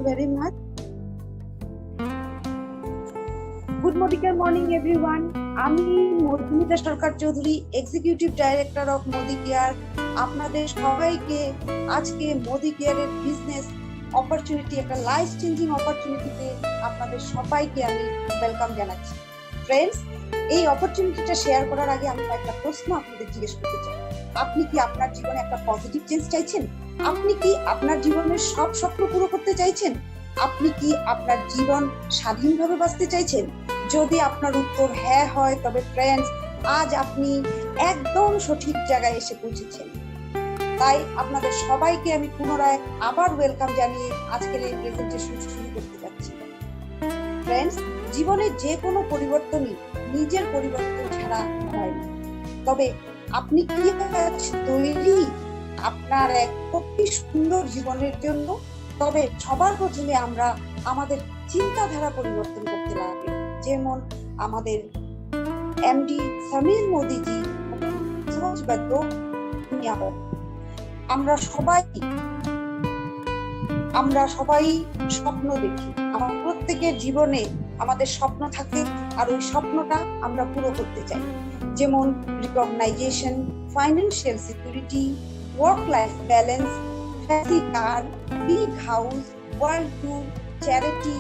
you very much. Good morning everyone. আমি Madhumita Sarkar Chowdhury, executive director of Modicare. আপনাদের সবাইকে আজকে মোদি কেয়ারের বিজনেস অপরচুনিটি, একটা লাইফ চেঞ্জিং অপরচুনিটিতে আপনাদের সবাইকে আমি ওয়েলকাম জানাচ্ছি। ফ্রেন্ডস, এই অপরচুনিটিটা শেয়ার করার আগে আমি একটা প্রশ্ন আপনাদের জিজ্ঞেস করতে চাই। আপনি কি আপনার জীবনে একটা পজিটিভ চেঞ্জ চাইছেন? আপনি কি আপনার জীবনের সব স্বপ্ন পুরো করতে চাইছেন? আপনি কি আপনার জীবন স্বাধীনভাবে বাঁচতে চাইছেন? যদি আপনার উত্তর হ্যাঁ হয়, তবে ফ্রেন্ডস, আজ আপনি একদম সঠিক জায়গায় এসে পৌঁছেছেন। তাই আপনাদের সবাইকে আমি পুনরায় আবার ওয়েলকাম জানিয়ে আজকের এই প্রেজেন্টেশন শুরু করতে যাচ্ছি। ফ্রেন্ডস, জীবনের যে কোনো পরিবর্তনই নিজের পরিবর্তন ছাড়া হয় না। তবে আপনি কি তৈরি আপনার এক অতি সুন্দর জীবনের জন্য? তবে সবার প্রথমে আমরা আমাদের চিন্তাধারা পরিবর্তন করতে লাগবে। যেমন আমাদের এমডি সমীর মোদিজি আমরা সবাই স্বপ্ন দেখি। আমার প্রত্যেকের জীবনে আমাদের স্বপ্ন থাকে, আর ওই স্বপ্নটা আমরা পুরো করতে চাই। যেমন recognition, financial security, work life balance, fancy car, big house, world tour, charity,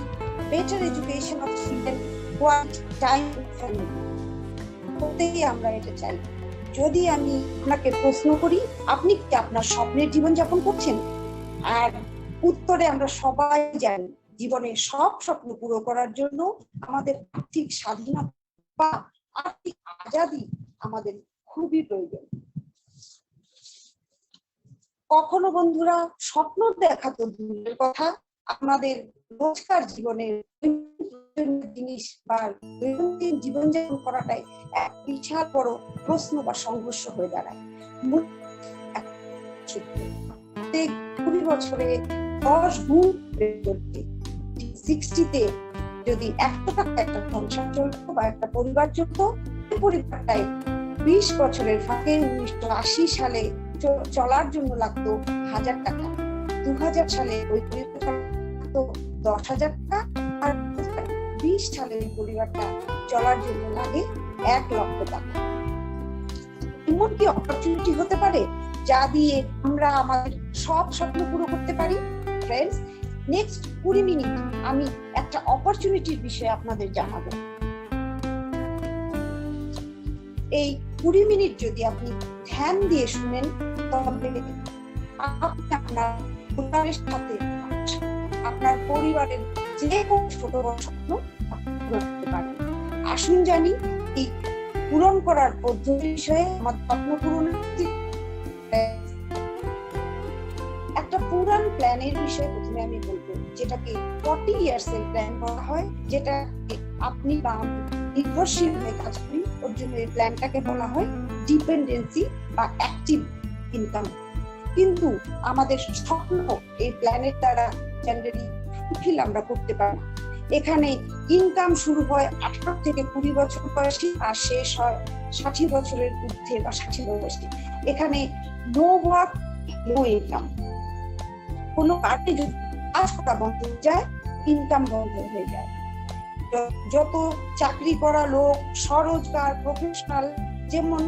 better education of children, quality time family. প্রত্যেকেই আমরা এটা চাই। যদি আমি আপনাকে প্রশ্ন করি, আপনি কি আপনার স্বপ্নের জীবন যাপন করছেন? আর উত্তরে আমরা সবাই জানি, জীবনের সব স্বপ্ন পুরো করার জন্য আমাদের আর্থিক স্বাধীনতা বা আর্থিক আজাদী আমাদের খুবই প্রয়োজন। কখনো বন্ধুরা, স্বপ্ন দেখা তো দূরের কথা, আমাদের রোজকার জীবনের জিনিস বা দৈনন্দিন জীবনযাপন করাটাই এক বিশাল বড় প্রশ্ন বা সংঘর্ষ হয়ে দাঁড়ায়। 20 বছরে 10 গুণ 60-তে যদি 100 টাকা একটা সংসার চলতো বা একটা পরিবার চলতো, পরিবারটাই 20 বছরের ফাঁকে 1980 সালে চলার জন্য লাগতো 1000 টাকা। 2000 সালে ওই পরিবার 10,000 টাকা, আর 20 সালে পরিবারটা চলার জন্য লাগে 1 লক্ষ টাকা। এমন কি অপরচুনিটি হতে পারে যা দিয়ে আমরা আমাদের সব স্বপ্ন পুরো করতে পারি? ফ্রেন্ডস, নেক্সট 20 মিনিট আমি একটা অপরচুনিটির বিষয়ে আপনাদের জানাবো। এই 20 মিনিট যদি আপনি ধ্যান দিয়ে শুনেন, তবে আপনি আপনার পরিবারের সাথে, আপনার পরিবারের যে কোনো ছোট বড় স্বপ্ন পূরণ করতে পারেন। আসুন জানি এই পূরণ করার পদ্ধতি বিষয়ে। আমার স্বপ্ন পূরণের একটা পুরান প্ল্যানের বিষয়ে প্রথমে আমি বলবো, যেটাকে 40 ইয়ার্স এর প্ল্যান বলা হয়, যেটা আপনি বা নির্ভরশীল হয়ে কাজ করি, ওর জন্য এই প্ল্যানটাকে বলা হয় ডিপেন্ডেন্সি বা অ্যাক্টিভ ইনকাম। কিন্তু আমাদের স্বপ্ন এই প্ল্যানের দ্বারা জেনারেলি ফুলফিল আমরা করতে পারি না। এখানে ইনকাম শুরু হয় 18 থেকে 20 বছর বয়সী, আর শেষ হয় 60 বছরের ঊর্ধ্বে বা 60 বয়সী। এখানে নো ওয়ার্ক নো ইনকাম। কোনো কাজে যদি কাজ করা বন্ধ হয়ে যায়, ইনকাম বন্ধ হয়ে যায়। যত চাকরি করা লোক, স্বরোজগার প্রফেশনাল, যেমন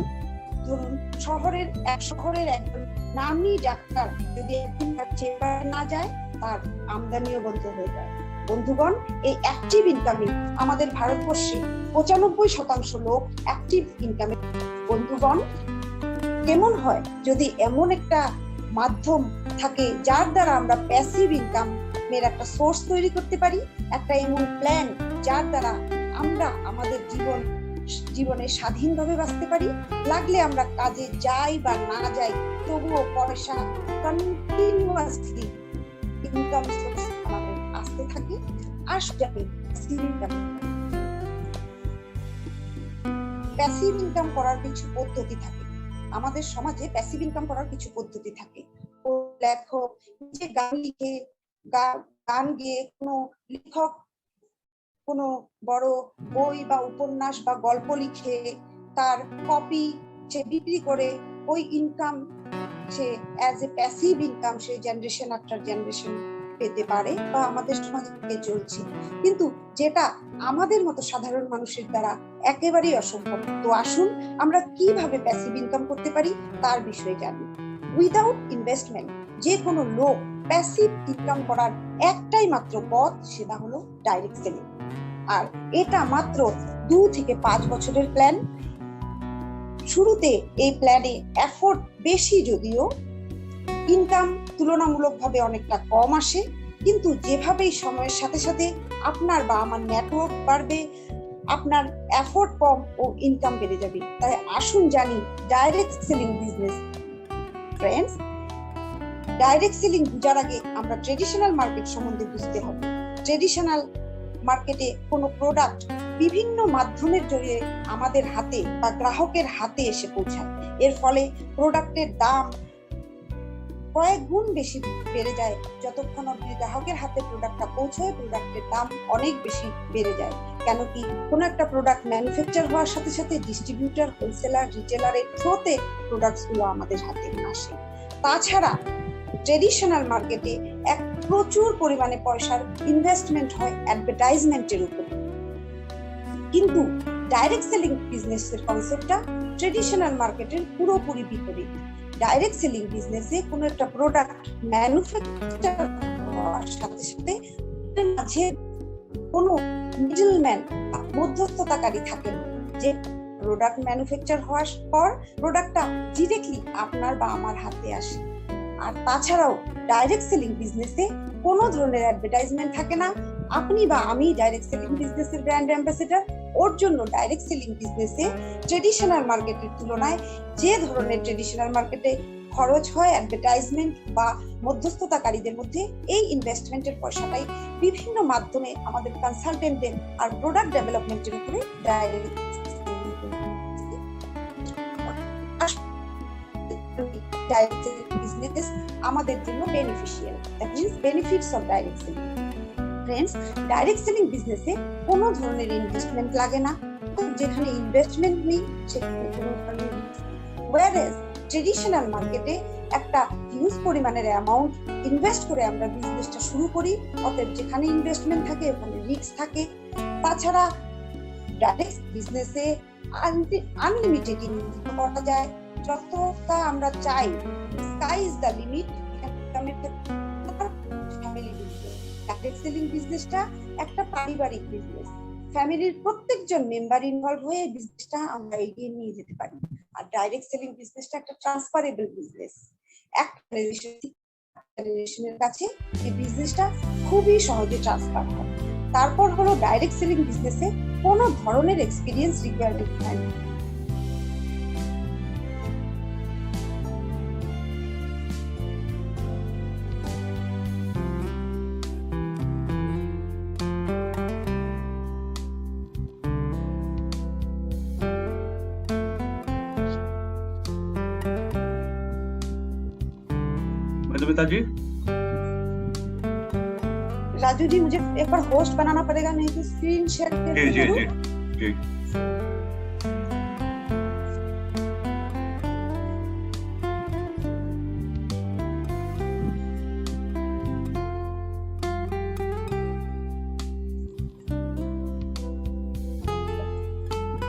ধরুন শহরের একজন নামী ডাক্তার যদি একদিন চেম্বারে না যায়, তার আমদানিও বন্ধ হয়ে যায়। বন্ধুগণ, এই অ্যাক্টিভ ইনকামে আমাদের ভারতবর্ষে 95% লোক অ্যাক্টিভ ইনকামে। বন্ধুগণ, কেমন হয় যদি এমন একটা মাধ্যম থাকে যার দ্বারা আমরা প্যাসিভ ইনকামের একটা সোর্স তৈরি করতে পারি, একটা এমন প্ল্যান যার দ্বারা আমরা আমাদের জীবনে স্বাধীনভাবে বাঁচতে পারি। লাগলে আমরা কাজে যাই বা না যাই, তবুও পয়সা কন্টিনিউয়াসলি ইনকাম সোর্স আমাদের আসতে থাকে। প্যাসিভ ইনকাম করার কিছু পদ্ধতি থাকে আমাদের সমাজে। প্যাসিভ ইনকাম করার কিছু পদ্ধতি থাকে। লেখক যে গান লিখে, গান গেয়ে, কোনো লেখক কোনো বড় বই বা উপন্যাস বা গল্প লিখে তার কপি সে বিক্রি করে ওই income say as a passive income say generation after generation পেতে পারে বা আমাদের সমাজে চলছে, কিন্তু যেটা আমাদের মতো সাধারণ মানুষের দ্বারা একেবারেই অসম্ভব। তো আসুন আমরা কিভাবে প্যাসিভ ইনকাম করতে পারি তার বিষয়ে জানি। উইদাউট ইনভেস্টমেন্ট যে কোনো লোক প্যাসিভ ইনকাম করার একটাই মাত্র পথ, সেটা হলো ডাইরেক্ট সেলিং। আর এটা মাত্র 2 থেকে 5 বছরের প্ল্যান। শুরুতে এই প্ল্যানে এফোর্ট বেশি, যদিও ইনকাম তুলনামূলকভাবে অনেকটা কম আসে, কিন্তু যেভাবেই সময়ের সাথে সাথে আপনার বা আমার নেটওয়ার্ক বাড়বে, আপনার এফোর্ট কম ও ইনকাম বেড়ে যাবে। তাই আসুন জানি direct selling business. Friends, direct selling বুঝার আগে আমরা ট্রেডিশনাল মার্কেট সম্বন্ধে বুঝতে হবে। ট্রেডিশনাল মার্কেটে কোনো প্রোডাক্ট বিভিন্ন মাধ্যমের জরিয়ে আমাদের হাতে বা গ্রাহকের হাতে এসে পৌঁছায়। এর ফলে প্রোডাক্টের দাম কয়েক গুণ বেশি বেড়ে যায়। যতক্ষণ অবধি গ্রাহকের হাতে প্রোডাক্টটা পৌঁছায়, প্রোডাক্টের দাম অনেক বেশি বেড়ে যায়। কেন কি, কোনো একটা প্রোডাক্ট ম্যানুফ্যাকচার হওয়ার সাথে সাথে ডিস্ট্রিবিউটর, হোলসেলার, রিটেলারের থ্রুতে প্রোডাক্টস গুলো আমাদের হাতে আসে। তাছাড়া ট্রেডিশনাল মার্কেটে প্রচুর পরিমাণে পয়সার ইনভেস্টমেন্ট হয় অ্যাডভার্টাইজমেন্টের উপর। কিন্তু ডাইরেক্ট সেলিং বিজনেসের কনসেপ্টটা ট্রেডিশনাল মার্কেটের পুরোপুরি বিপরীত। ডাইরেক্ট সেলিং বিজনেসে কোনো একটা প্রোডাক্ট ম্যানুফ্যাকচার হওয়ার সাথে সাথে মাঝে কোনো মিডলম্যান, মধ্যস্থতাকারী থাকেন, যে প্রোডাক্ট ম্যানুফ্যাকচার হওয়ার পর প্রোডাক্টটা ডিরেক্টলি আপনার বা আমার হাতে আসে। আর তাছাড়াও ডাইরেক্ট সেলিং বিজনেসে কোনো ধরনের অ্যাডভার্টাইজমেন্ট থাকে না। আপনি বা আমি ডাইরেক্ট সেলিং বিজনেসের ব্র্যান্ড অ্যাম্বাসেডর। ওর জন্য ডাইরেক্ট সেলিং বিজনেসে ট্রেডিশনাল মার্কেটের তুলনায় যে ধরনের ট্রেডিশনাল মার্কেটে খরচ হয় অ্যাডভার্টাইজমেন্ট বা মধ্যস্থতাকারীদের মধ্যে, এই ইনভেস্টমেন্টের পয়সাটাই বিভিন্ন মাধ্যমে আমাদের কনসালটেন্টদের আর প্রোডাক্ট ডেভেলপমেন্টের উপরে ডাইরেক্ট বিজনেস আমাদের জন্য beneficial. That means benefits of direct selling. Friends, direct selling বিজনেসে কোনো ধরনের ইনভেস্টমেন্ট লাগে না। যেখানে ইনভেস্টমেন্ট নেই সেখানে কোনো ধরনের, ওয়ারেজ ট্রেডিশনাল মার্কেটে একটা হিউজ পরিমাণের অ্যামাউন্ট ইনভেস্ট করে আমরা বিজনেসটা শুরু করি। অতএব যেখানে ইনভেস্টমেন্ট থাকে ওখানে রিস্ক থাকে। তাছাড়া ডাইরেক্ট বিজনেসে আনলিমিটেড ইনকাম করা যায়, যতটা আমরা চাই। Sky is the limit. Direct selling বিজনেসটা একটা পারিবারিক বিজনেস। ফ্যামিলির প্রত্যেকজন মেম্বার ইনভলভ হয়ে বিজনেসটা আমরা এগিয়ে নিয়ে যেতে পারি। আর ডাইরেক্ট সেলিং বিজনেসটা একটা ট্রান্সফারেবল বিজনেস। একটা রিলেশনের কাছে এই বিজনেসটা খুবই সহজে ট্রান্সফার হয়। তারপর হলো ডাইরেক্ট সেলিং বিজনেসে কোনো ধরনের এক্সপিরিয়েন্স রিকোয়ারমেন্ট হয় না। मधुमिता जी, राजू जी, मुझे एक बार होस्ट बनाना पड़ेगा, नहीं तो स्क्रीन शेयर जी जी जी जी।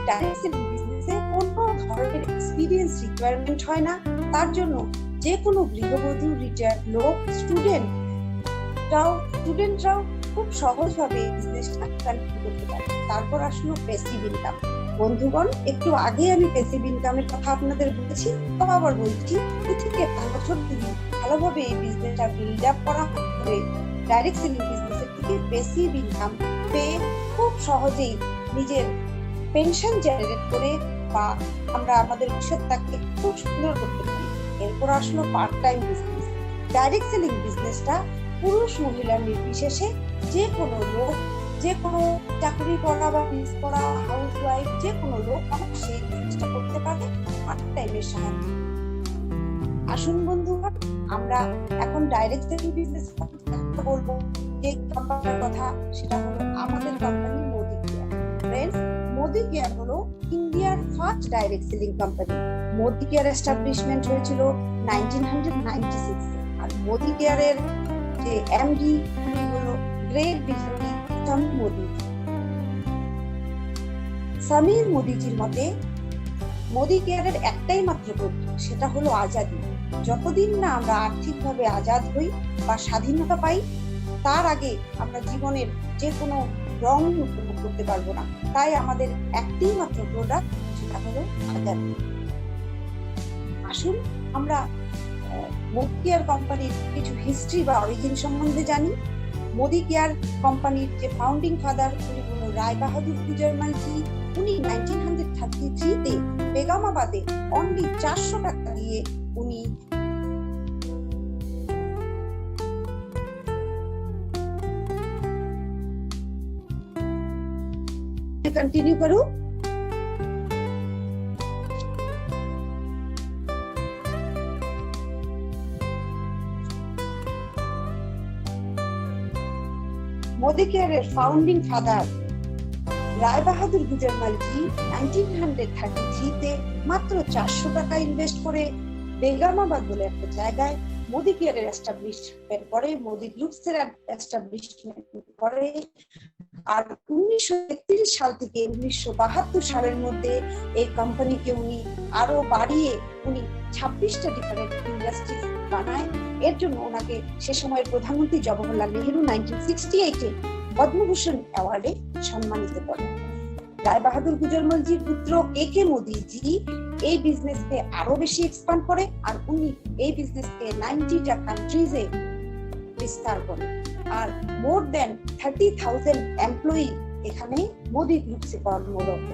ডাইরেক্ট সেলিং বিজনেসে কোনো ধরনের এক্সপিরিয়েন্স রিকোয়ারমেন্ট হয় না। তার জন্য যে কোনো গৃহবধূ, রিটায়ার্ড লোক, স্টুডেন্টরাও খুব সহজভাবে বিজনেসটা কন্টিনিউ করতে পারে। তারপর আসলো প্যাসিভ ইনকাম। বন্ধুগণ, একটু আগে আমি প্যাসিভ ইনকামের কথা আপনাদের বলেছি, তো আবার বলছি, 2 থেকে 5 বছর ধরে ভালোভাবে এই বিজনেসটা বিল্ড আপ করা হবে। ডাইরেক্ট সেলিং বিজনেসের থেকে প্যাসিভ ইনকাম পেয়ে খুব সহজেই নিজের পেনশন জেনারেট করে বা আমরা আমাদের ভবিষ্যৎটাকে খুব সুন্দর করতে পারি। এরপর আসলো part time business. Direct selling বিজনেসটা পুরুষ মহিলা নির্বিশেষে যে কোনো লোক, যে কোনো চাকরি করা বা বিজনেস করা, হাউস ওয়াইফ, যে কোনো লোক সেই বিজনেসটা করতে পারে পার্ট টাইমের সাহায্যে। আসুন বন্ধুরা, আমরা এখন ডাইরেক্ট সেলিং বিজনেস কথা বলবো। যে কোম্পানির কথা, সেটা হলো আমাদের company Modi care. Friends, Modi care হলো ইন্ডিয়ার first direct selling company. Modi care establishment হয়েছিল 1996 আর মোদি কেয়ারের যে এমডি উনি হলো গ্রেট ভিশনারি সমীর মোদি। সমীর মোদিজির মতে মোদি কেয়ারের একটাই মাত্র লক্ষ্য, সেটা হলো আজাদি। যতদিন না আমরা আর্থিকভাবে আজাদ হই বা স্বাধীনতা পাই, তার আগে আমরা জীবনের যে কোনো রং উপভোগ করতে পারবো না। তাই আমাদের একটাই মাত্র প্রোডাক্ট, সেটা হলো আজাদি। আসুন আমরা মোদি কেয়ার কোম্পানির কিছু হিস্ট্রি বা অরিজিন সম্বন্ধে জানি। মোদি কেয়ার কোম্পানির যে ফাউন্ডিং ফাদার উনি হলো রায় বাহাদুর গুজরালজি। উনি 1933-তে বেগমাবাদে অনলি 400 টাকা দিয়ে উনি कंटिन्यू करूं। मोदी केयर फाउंडिंग फादर রায় বাহাদুর গুজরালজি 1933-তে মাত্র 400 টাকা ইনভেস্ট করে বেগমাবাদ বলে একটা জায়গায় মোদি কেয়ারের এস্টাবলিশমেন্ট করে, মোদি গ্রুপসের এস্টাবলিশমেন্ট করে। আর 1931 সাল থেকে 1972 সালের মধ্যে এই কোম্পানিকে উনি আরো বাড়িয়ে উনি 26টা ডিফারেন্ট ইন্ডাস্ট্রি বানায়। এর জন্য ওনাকে সে সময়ের প্রধানমন্ত্রী জওহরলাল নেহেরু 1968-এ পদ্মভূষণ অ্যাওয়ার্ডে সম্মানিত করেন। রায় বাহাদুর গুজরালজির পুত্র কে মোদিজি এই বিজনেসকে আরো বেশি এক্সপ্যান্ড করে, আর উনি এই বিজনেসকে 90টা কান্ট্রিজে বিস্তার করেন। আর মোর দেন 30,000 এমপ্লয়ি এখানে মোদি গ্রুপসে কর্মরত।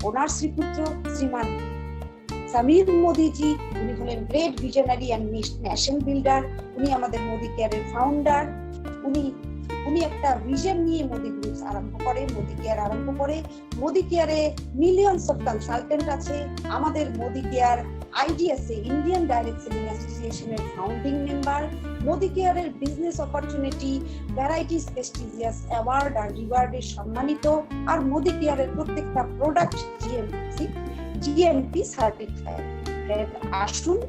ওনার শ্রীপুত্র শ্রীমান সমীর মোদিজি, উনি হলেন great visionary and nation builder. উনি আমাদের মোদি কেয়ারের ফাউন্ডার। উনি একটা ভিশন নিয়ে মোদি গ্রুপস আরম্ভ করে, মোদি কেয়ার আরম্ভ করে। মোদি কেয়ারে মিলিয়নস অফ কনসালটেন্ট আছে। আমাদের Modi care IDSA Indian direct selling অ্যাসোসিয়েশনের ফাউন্ডিং মেম্বার। মোদি কেয়ারের business opportunity, varieties prestigious award আর রিওয়ার্ডে সম্মানিত। আর মোদি কেয়ারের প্রত্যেকটা প্রোডাক্ট জিএমপি সার্টিফাইড। আসুন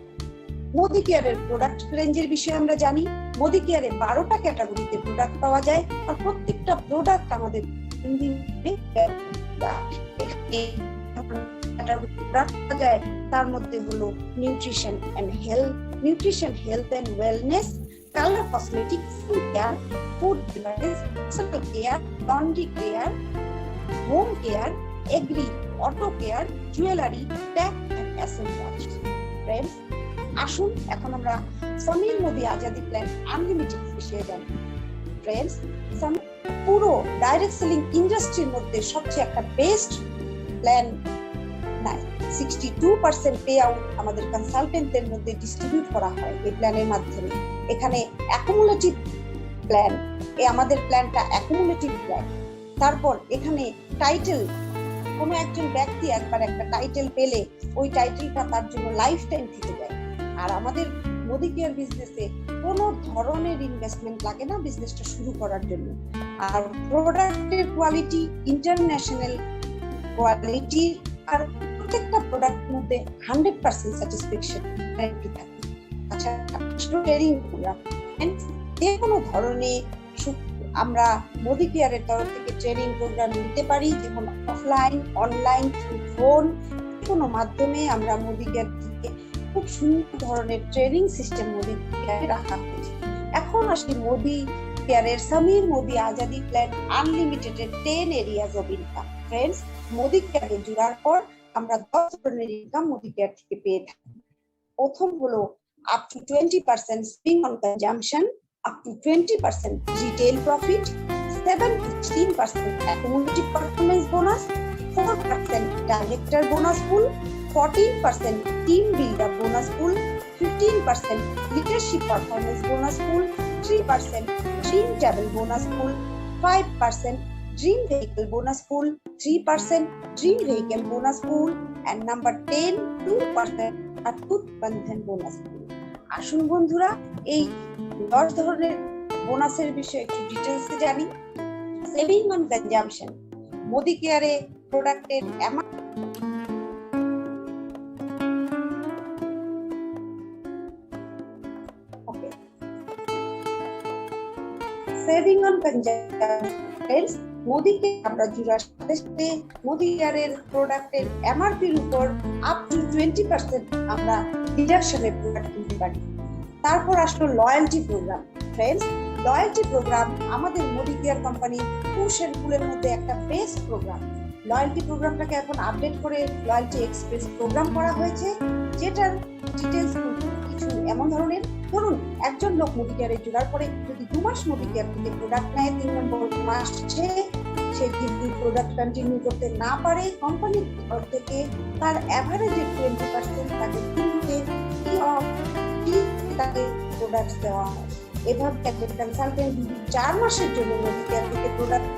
মোদি কেয়ারের প্রোডাক্ট রেঞ্জের বিষয়ে আমরা জানি। মোদি কেয়ারে 12টা ক্যাটাগরিতে প্রোডাক্ট পাওয়া যায়, আর প্রত্যেকটা প্রোডাক্ট আমাদের তার মধ্যে হলো nutrition and health and wellness, colour cosmetic, skin care, food beverage, personal care, laundry care, home care, agri, auto care, jewellery, tech and accessories. Friends, আসুন এখন আমরা সমীর মোদি আজাদি প্ল্যান আনলিমিটেড বিষয়ে জানি। ফ্রেন্ডস, পুরো ডাইরেক্ট সেলিং ইন্ডাস্ট্রির মধ্যে সবচেয়ে একটা বেস্ট প্ল্যান নাই। 62% পে আউট আমাদের কনসালটেন্টদের মধ্যে ডিস্ট্রিবিউট করা হয় এই প্ল্যানের মাধ্যমে। এখানে অ্যাকুমুলেটিভ প্ল্যান, আমাদের প্ল্যানটা অ্যাকুমুলেটিভ প্ল্যান। তারপর এখানে টাইটেল, কোনো একজন ব্যক্তি একবার একটা টাইটেল পেলে ওই টাইটেলটা তার জন্য লাইফ টাইম থেকে যায়। আর আমাদের মোদি কেয়ার বিজনেসে কোনো ধরনের ইনভেস্টমেন্ট লাগে না বিজনেসটা শুরু করার জন্য। আর প্রোডাক্টের কোয়ালিটি ইন্টারন্যাশনাল কোয়ালিটি, আর প্রত্যেকটা প্রোডাক্ট মধ্যে 100% স্যাটিসফ্যাকশন গ্যারান্টি থাকে। আচ্ছা, ট্রেনিং প্রোগ্রাম, যে কোনো ধরনের আমরা মোদি কেয়ারের তরফ থেকে ট্রেনিং প্রোগ্রাম নিতে পারি, যেমন অফলাইন, অনলাইন, ফোন, কোনো মাধ্যমে আমরা মোদি কেয়ার থেকে খুব সুন্দর ধরনের ট্রেনিং সিস্টেম মোদি কেয়ারে রাখা হয়েছে। এখন আসি মোদি কেয়ারের Samir Modi Azadi plan unlimited 10 areas of income. Friends, Modi কেয়ারে জুড়ার পর আমরা 10 ধরনের ইনকাম মোদি কেয়ার থেকে পেয়ে থাকি। প্রথম হলো up to 20% spending on consumption, up to 20% retail profit, 7 to 16% accumulative performance bonus, 4% director bonus pool, 14% team builder bonus pool, 15% leadership performance bonus pool, 3% dream table bonus pool, 5% dream vehicle bonus pool, 3% dream vehicle bonus pool, and number 10, 2% Atut Bandhan bonus pool. আসুন বন্ধুরা, এই 10 ধরনের বোনাসের বিষয়ে একটু ডিটেইলসে জানি। Saving on consumption, Modi কেয়ারে প্রোডাক্টের saving on consumption. মোদিকে আমরা জুড়ার সাথে সাথে মোদি কেয়ারের প্রোডাক্টের এমআরপির উপর আপ টু 20% আমরা ডিডাকশনের প্রোডাক্ট দিতে পারি। তারপর আসলো loyalty program. Friends, loyalty program আমাদের মোদি কেয়ার কোম্পানির পুশ এন্ড পুলের মধ্যে একটা বেস্ট প্রোগ্রাম। লয়্যালটি প্রোগ্রামটাকে এখন আপডেট করে লয়্যালটি এক্সপ্রেস প্রোগ্রাম করা হয়েছে, যেটার ডিটেইলস কিছু এমন ধরনের, ধরুন একজন লোক মোদি কেয়ারে জোড়ার পরে যদি 2 মাস মোদি কেয়ার থেকে প্রোডাক্ট নেয়, 3 নম্বর মাসে সে যদি প্রোডাক্ট কন্টিনিউ করতে না পারে, কোম্পানির তরফ থেকে তার এভারেজে 20% তাকে কিনতে তাকে প্রোডাক্ট দেওয়া হয়। এভাবে একজন কনসালটেন্ট 4 মাসের জন্য মোদি কেয়ার থেকে প্রোডাক্ট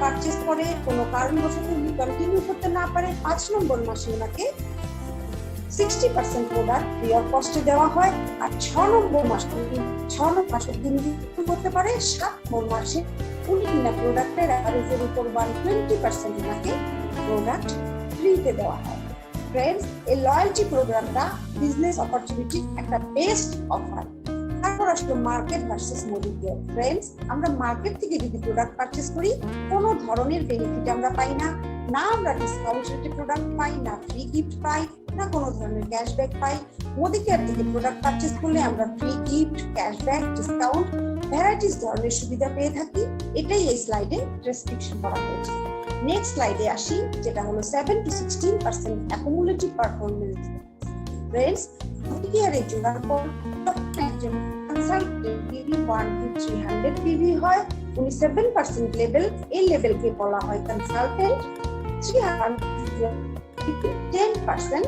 পারচেজ করে, কোনো কারণবশত উনি কন্টিনিউ করতে না পারে, 5 নম্বর মাসে ওনাকে 60% প্রোডাক্ট ফ্রি অফ কস্টে দেওয়া হয়। আর 6 নম্বর মাসে তিনি করতে পারে, 7 নম্বর মাসে উনি কিনা প্রোডাক্টের অ্যাভারেজের উপর 120% ওনাকে প্রোডাক্ট ফ্রিতে দেওয়া হয়। ফ্রেন্ডস, এই লয়্যালটি প্রোগ্রামটা বিজনেস অপরচুনিটির একটা বেস্ট অফার। তারপর আসলো market versus Modi care. Friends, আমরা মার্কেট থেকে যদি প্রোডাক্ট পারচেজ করি, কোনো ধরনের বেনিফিট আমরা পাই না, না আমরা ডিসকাউন্ট রেটে প্রোডাক্ট পাই, না ফ্রি গিফট পাই, না কোনো ধরনের ক্যাশব্যাক পাই। মোদি কেয়ার থেকে প্রোডাক্ট পারচেজ করলে আমরা free gift, cashback, discount, varieties ধরনের সুবিধা পেয়ে থাকি। এটাই এই স্লাইডে ডেসক্রিপশন করা হয়েছে। নেক্সট স্লাইডে আসি, যেটা হলো 7 to 16% অ্যাকুমুলেটিভ পারফরম্যান্স। ফ্রেন্ডস, মোদি কেয়ারে জোড়ার পর একজন কনসালটেন্ট পিভি 1 to 300 পিভি হয়, উনি 7% লেভেল, এই লেভেলকে বলা হয় কনসালটেন্ট। 10%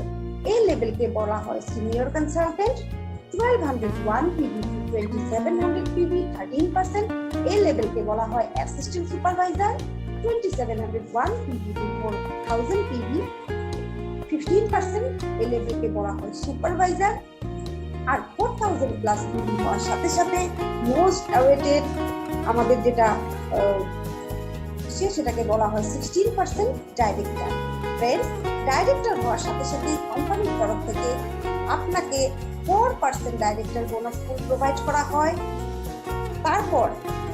এই লেভেলকে বলা হয় senior consultant. 1201 PV to 2700 PV 13%, এই লেভেলকে বলা হয় assistant supervisor. 2701 PV to 4000 PV 15%, এই লেভেলকে বলা হয় সুপারভাইজার। আর 4000 প্লাস পিভি হওয়ার সাথে সাথে মোস্ট অ্যাওয়েটেড আমাদের যেটা সেটাকে বলা হয় 16% ডাইরেক্টর। ফ্রেন্ডস, ডাইরেক্টর হওয়ার সাথে সাথে কোম্পানির তরফ থেকে আপনাকে 4% ডাইরেক্টর বোনাস প্রোভাইড করা হয়। তারপর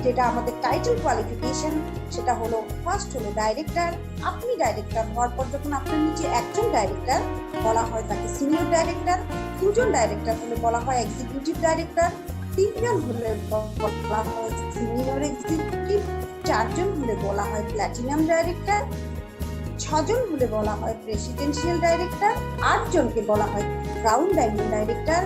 যেটা আমাদের টাইটেল কোয়ালিফিকেশন, সেটা হলো ফার্স্ট হলো ডাইরেক্টর। আপনি ডাইরেক্টর হওয়ার পর যখন আপনার নিচে একজন ডাইরেক্টর, বলা হয় তাকে সিনিয়র ডাইরেক্টর। 2 জন ডাইরেক্টর হলে বলা হয় এক্সিকিউটিভ ডাইরেক্টর। 3 জন হলে বলা হয় সিনিয়র এক্সিকিউটিভ। 4 জন হলে বলা হয় প্ল্যাটিনাম ডাইরেক্টর। 6 জন হলে বলা হয় প্রেসিডেন্সিয়াল ডাইরেক্টর। 8 জনকে বলা হয় ক্রাউন ডায়মন্ড ডাইরেক্টর।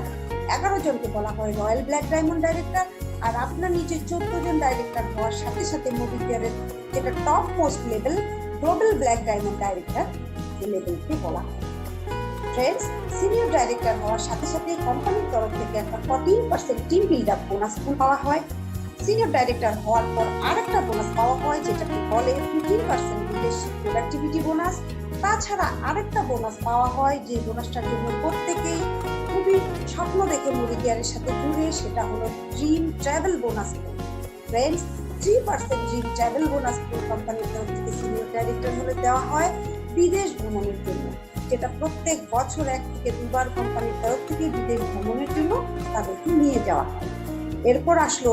11 জনকে বলা হয় রয়্যাল ব্ল্যাক ডায়মন্ড ডাইরেক্টর। আর আপনার নিচে 14 জন ডাইরেক্টর হওয়ার সাথে সাথে মোদি কেয়ারের যেটা top most level global black diamond director, এই লেভেলকে বলা হয়। ফ্রেন্ডস, সিনিয়র ডাইরেক্টর হওয়ার সাথে সাথে কোম্পানির তরফ থেকে একটা 14% টিম বিল্ড আপ বোনাস পাওয়া হয়। সিনিয়র ডাইরেক্টর হওয়ার পর আরেকটা বোনাস পাওয়া হয়, যেটাকে বলে 15% লিডারশিপ প্রোডাক্টিভিটি বোনাস। তাছাড়া আরেকটা বোনাস পাওয়া হয়, যে বোনাসটার জন্য প্রত্যেকেই খুবই স্বপ্ন দেখে মোদি কেয়ারের সাথে জুড়ে, সেটা হলো dream travel bonus. Friends, 3% dream travel bonus কোম্পানির তরফ থেকে সিনিয়র ডাইরেক্টর হলে দেওয়া হয় বিদেশ ভ্রমণের জন্য, যেটা প্রত্যেক বছর 1 থেকে 2 বার কোম্পানির তরফ থেকে বিদেশ ভ্রমণের জন্য তাদেরকে নিয়ে যাওয়া হয়। এরপর আসলো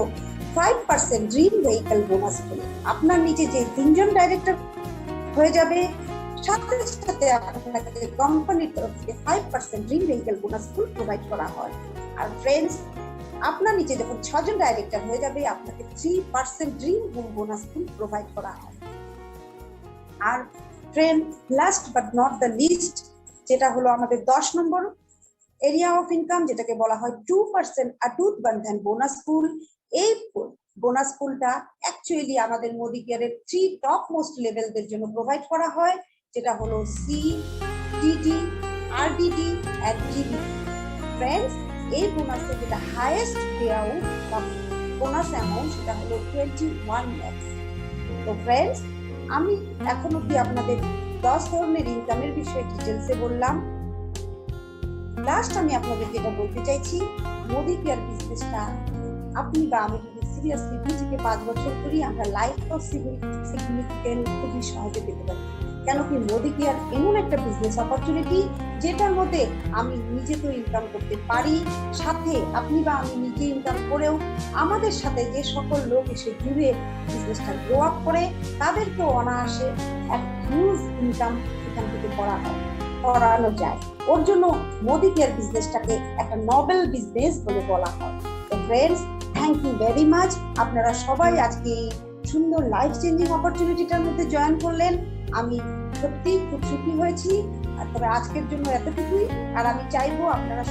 5% ড্রিম ভেহিকল বোনাস। আপনার নিচে যে 3 জন ডাইরেক্টর হয়ে যাবে, সাথে সাথে আপনাকে কোম্পানির তরফ থেকে 5% ড্রিম ভেহিকল বোনাস প্রোভাইড করা হয়। আর ফ্রেন্ডস, আপনার নিচে যখন 6 জন ডাইরেক্টর হয়ে যাবে, আপনাকে 3% ড্রিম হোম বোনাস প্রোভাইড করা হয়। আর friend, last but not the least, যেটা হলো আমাদের 10 নম্বর এরিয়া অফ ইনকাম, যেটাকে বলা হয় 2% অটুট বন্ধন বোনাস পুল। এই বোনাস পুলটা অ্যাকচুয়ালি আমাদের মোদি কেয়ারের 3 টপ মোস্ট লেভেলদের জন্য প্রোভাইড করা হয়, যেটা হলো C, DD, RDD and GB. Friends, এই বোনাসে যেটা হাইয়েস্ট পে আউট বা বোনাস অ্যামাউন্ট, সেটা হলো 21 lakhs। তো ফ্রেন্ডস, আমি এখন অব্দি আপনাদের 10 ধরনের ইনকামের বিষয়ে ডিটেলসে বললাম। লাস্ট আমি আপনাদের যেটা বলতে চাইছি, মোদি কেয়ার বিজনেসটা আপনি বা আমি যদি সিরিয়াসলি 2 থেকে 5 বছর করি, আমরা লাইফ অফ সিগনিফিকেন্ট খুবই সহজে পেতে পারি। কেন কি মোদি কেয়ার এমন একটা বিজনেস অপরচুনিটি যেটার মধ্যে আমি নিজে তো ইনকাম করতে পারি, সাথে আপনি বা আমি নিজে ইনকাম করেও আমাদের সাথে যে সকল লোক এসে জুড়ে বিজনেসটা গ্রো আপ করে তাদেরকেও অনায়াসে এক হিউজ ইনকাম এখান থেকে করানো যায়। ওর জন্য মোদি কেয়ার বিজনেসটাকে একটা নবেল বিজনেস বলে বলা হয়। তো friends, thank you very much. আপনারা সবাই আজকে এই সুন্দর লাইফ চেঞ্জিং অপরচুনিটিটার মধ্যে জয়েন করলেন। আমি সত্যি খুব সুখী হয়েছি। আর তবে আজকের জন্য এতটুকুই। আর আমি চাইবো আপনারা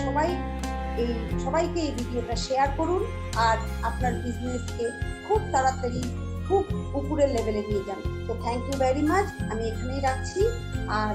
সবাইকে এই ভিডিওটা শেয়ার করুন আর আপনার বিজনেসকে খুব তাড়াতাড়ি খুব উপরের লেভেলে নিয়ে যান। তো থ্যাংক ইউ ভেরি মাচ। আমি এখানেই রাখছি। আর